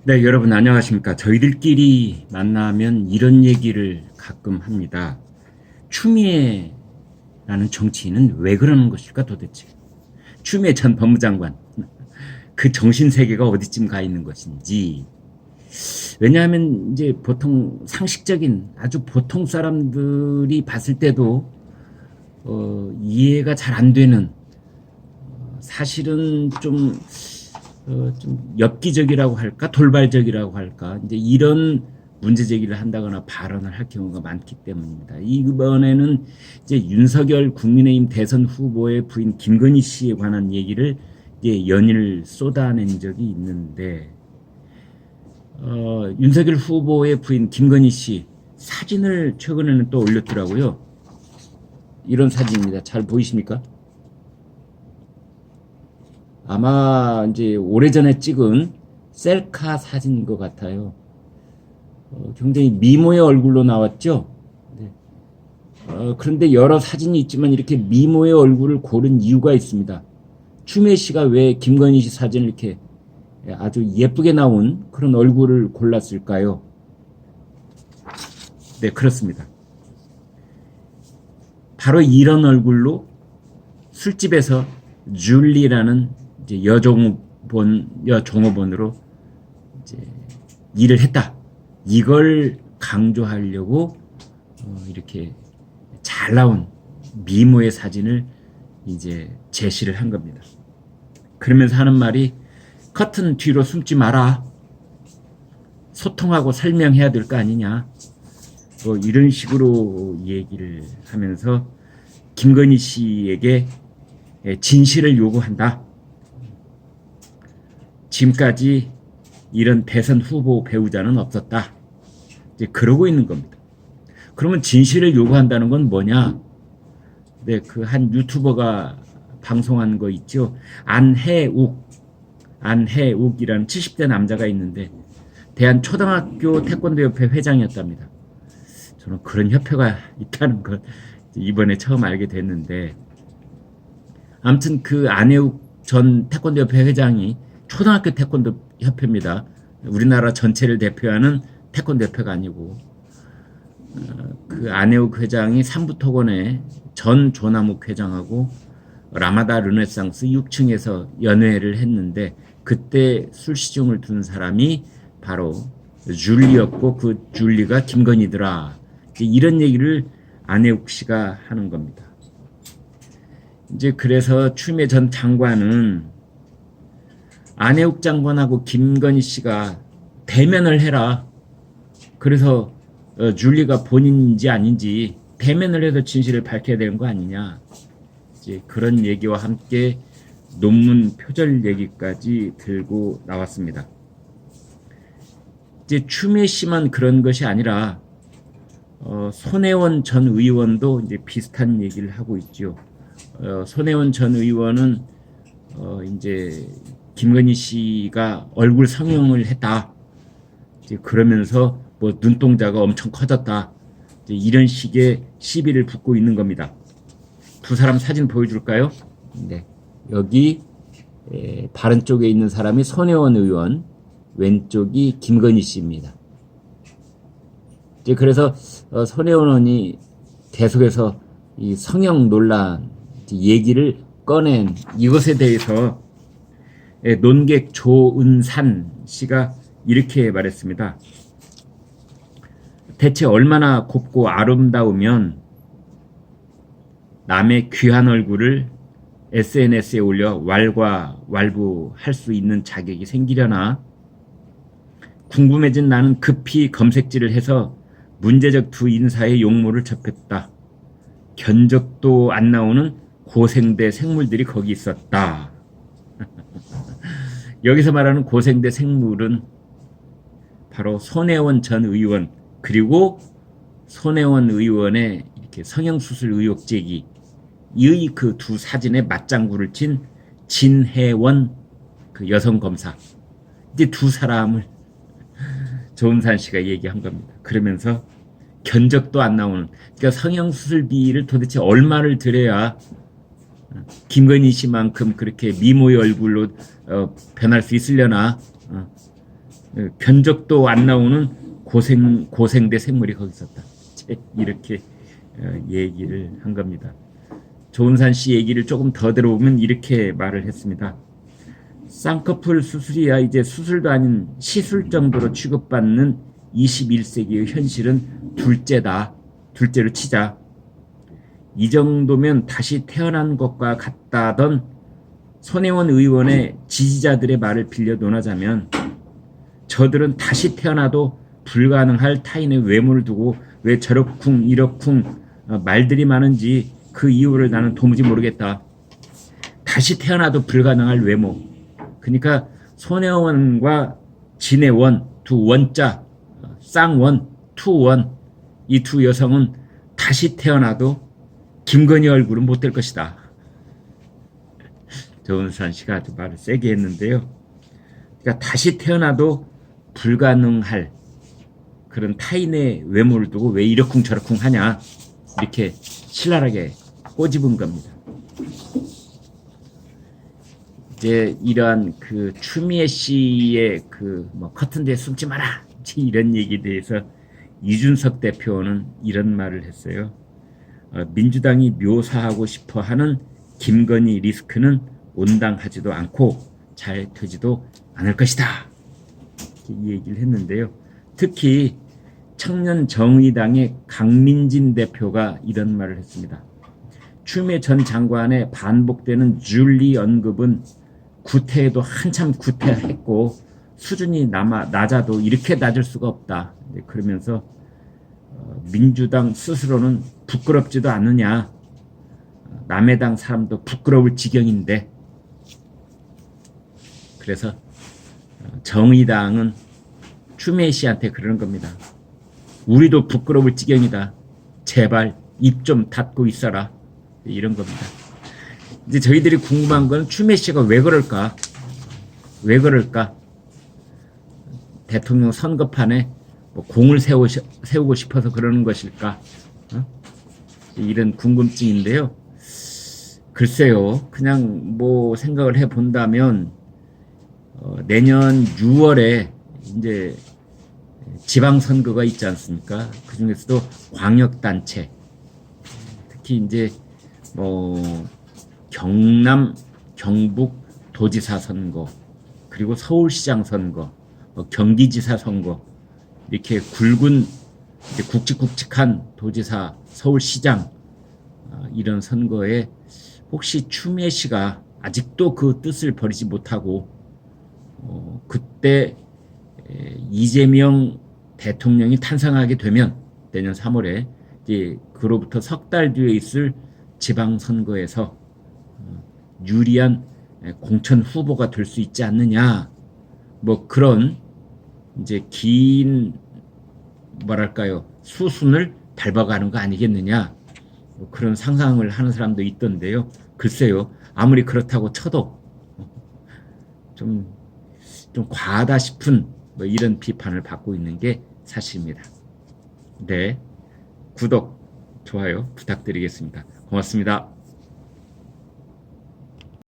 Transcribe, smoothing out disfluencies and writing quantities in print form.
네, 여러분 안녕하십니까? 저희들끼리 만나면 이런 얘기를 가끔 합니다. 추미애라는 정치인은 왜 그러는 것일까 도대체? 추미애 전 법무장관, 그 정신세계가 어디쯤 가 있는 것인지. 왜냐하면 이제 보통 상식적인 아주 보통 사람들이 봤을 때도 이해가 잘 안 되는, 사실은 좀 엽기적이라고 할까, 돌발적이라고 할까, 이제 이런 문제 제기를 한다거나 발언을 할 경우가 많기 때문입니다. 이번에는 이제 윤석열 국민의힘 대선 후보의 부인 김건희 씨에 관한 얘기를 이제 연일 쏟아낸 적이 있는데, 윤석열 후보의 부인 김건희 씨 사진을 최근에는 또 올렸더라고요. 이런 사진입니다. 잘 보이십니까? 아마 이제 오래전에 찍은 셀카 사진인 것 같아요. 굉장히 미모의 얼굴로 나왔죠. 네. 그런데 여러 사진이 있지만 이렇게 미모의 얼굴을 고른 이유가 있습니다. 추미애 씨가 왜 김건희 씨 사진을 이렇게 아주 예쁘게 나온 그런 얼굴을 골랐을까요? 네, 그렇습니다. 바로 이런 얼굴로 술집에서 줄리라는 이제 여종업원으로 이제 일을 했다. 이걸 강조하려고 이렇게 잘 나온 미모의 사진을 이제 제시를 한 겁니다. 그러면서 하는 말이 커튼 뒤로 숨지 마라. 소통하고 설명해야 될 거 아니냐. 뭐 이런 식으로 얘기를 하면서 김건희 씨에게 진실을 요구한다. 지금까지 이런 대선 후보 배우자는 없었다. 이제 그러고 있는 겁니다. 그러면 진실을 요구한다는 건 뭐냐? 네, 그 한 유튜버가 방송한 거 있죠. 안해욱이라는 70대 남자가 있는데 대한초등학교 태권도협회 회장이었답니다. 저는 그런 협회가 있다는 걸 이번에 처음 알게 됐는데, 아무튼 그 안해욱 전 태권도협회 회장이 초등학교 태권도 협회입니다. 우리나라 전체를 대표하는 태권도 협회가 아니고, 그 안해욱 회장이 삼부토건의 전 조남욱 회장하고 라마다 르네상스 6층에서 연회를 했는데, 그때 술시중을 둔 사람이 바로 줄리였고 그 줄리가 김건희더라. 이런 얘기를 안해욱 씨가 하는 겁니다. 이제 그래서 추미애 전 장관은 안해욱 장관하고 김건희 씨가 대면을 해라. 그래서 줄리가 본인인지 아닌지 대면을 해서 진실을 밝혀야 되는 거 아니냐. 이제 그런 얘기와 함께 논문 표절 얘기까지 들고 나왔습니다. 이제 추미애 씨만 그런 것이 아니라 손혜원 전 의원도 이제 비슷한 얘기를 하고 있죠. 손혜원 전 의원은 이제 김건희 씨가 얼굴 성형을 했다. 이제 그러면서 뭐 눈동자가 엄청 커졌다. 이제 이런 식의 시비를 붙고 있는 겁니다. 두 사람 사진 보여줄까요? 네, 여기 바른 쪽에 있는 사람이 손혜원 의원, 왼쪽이 김건희 씨입니다. 이제 그래서 손혜원 의원이 계속해서 이 성형 논란 얘기를 꺼낸 이것에 대해서 논객 조은산 씨가 이렇게 말했습니다. 대체 얼마나 곱고 아름다우면 남의 귀한 얼굴을 SNS에 올려 왈가왈부할 수 있는 자격이 생기려나? 궁금해진 나는 급히 검색질을 해서 문제적 두 인사의 용모를 접했다. 견적도 안 나오는 고생대 생물들이 거기 있었다. 여기서 말하는 고생대 생물은 바로 손혜원 전 의원, 그리고 손혜원 의원의 이렇게 성형수술 의혹 제기, 이 그 두 사진에 맞장구를 친 진혜원 그 여성 검사, 이제 두 사람을 조은산 씨가 얘기한 겁니다. 그러면서 견적도 안 나오는, 그러니까 성형수술비를 도대체 얼마를 들여야 김건희 씨만큼 그렇게 미모의 얼굴로 변할 수 있으려나. 견적도 안 나오는 고생대 생물이 거기 있었다. 이렇게 얘기를 한 겁니다. 조은산 씨 얘기를 조금 더 들어보면 이렇게 말을 했습니다. 쌍꺼풀 수술이야 이제 수술도 아닌 시술 정도로 취급받는 21세기의 현실은 둘째다. 둘째로 치자. 이 정도면 다시 태어난 것과 같다던 손혜원 의원의 지지자들의 말을 빌려 논하자면 저들은 다시 태어나도 불가능할 타인의 외모를 두고 왜 저렇쿵 이렇쿵 말들이 많은지 그 이유를 나는 도무지 모르겠다. 다시 태어나도 불가능할 외모. 그러니까 손혜원과 진혜원 두 원자 쌍원 투원 이 두 여성은 다시 태어나도 김건희 얼굴은 못 될 것이다. 조은산 씨가 아주 말을 세게 했는데요. 그러니까 다시 태어나도 불가능할 그런 타인의 외모를 두고 왜 이러쿵 저러쿵 하냐 이렇게 신랄하게 꼬집은 겁니다. 이제 이러한 그 추미애 씨의 그 뭐 커튼 뒤에 숨지 마라 이런 얘기에 대해서 이준석 대표는 이런 말을 했어요. 민주당이 묘사하고 싶어하는 김건희 리스크는 온당하지도 않고 잘 되지도 않을 것이다. 이 얘기를 했는데요. 특히 청년정의당의 강민진 대표가 이런 말을 했습니다. 추미애 전 장관의 반복되는 줄리 언급은 구태에도 한참 구태했고 수준이 낮아도 이렇게 낮을 수가 없다. 그러면서 민주당 스스로는 부끄럽지도 않느냐. 남의 당 사람도 부끄러울 지경인데 그래서 정의당은 추미애 씨한테 그러는 겁니다. 우리도 부끄러울 지경이다. 제발 입 좀 닫고 있어라. 이런 겁니다. 이제 저희들이 궁금한 건 추미애 씨가 왜 그럴까? 왜 그럴까? 대통령 선거판에 뭐 공을 세우고 싶어서 그러는 것일까? 이런 궁금증인데요. 글쎄요. 그냥 뭐 생각을 해본다면 내년 6월에 이제 지방선거가 있지 않습니까? 그 중에서도 광역단체, 특히 이제 뭐 경남, 경북 도지사 선거, 그리고 서울시장 선거, 경기지사 선거 이렇게 굵은 이제 굵직굵직한 도지사, 서울시장 이런 선거에 혹시 추미애 씨가 아직도 그 뜻을 버리지 못하고 그때 이재명 대통령이 탄생하게 되면 내년 3월에 이제 그로부터 석 달 뒤에 있을 지방선거에서 유리한 공천 후보가 될 수 있지 않느냐 뭐 그런 이제 긴 뭐랄까요 수순을 밟아가는 거 아니겠느냐 뭐 그런 상상을 하는 사람도 있던데요. 글쎄요 아무리 그렇다고 쳐도 좀 과하다 싶은 뭐 이런 비판을 받고 있는 게 사실입니다. 네, 구독, 좋아요 부탁드리겠습니다. 고맙습니다.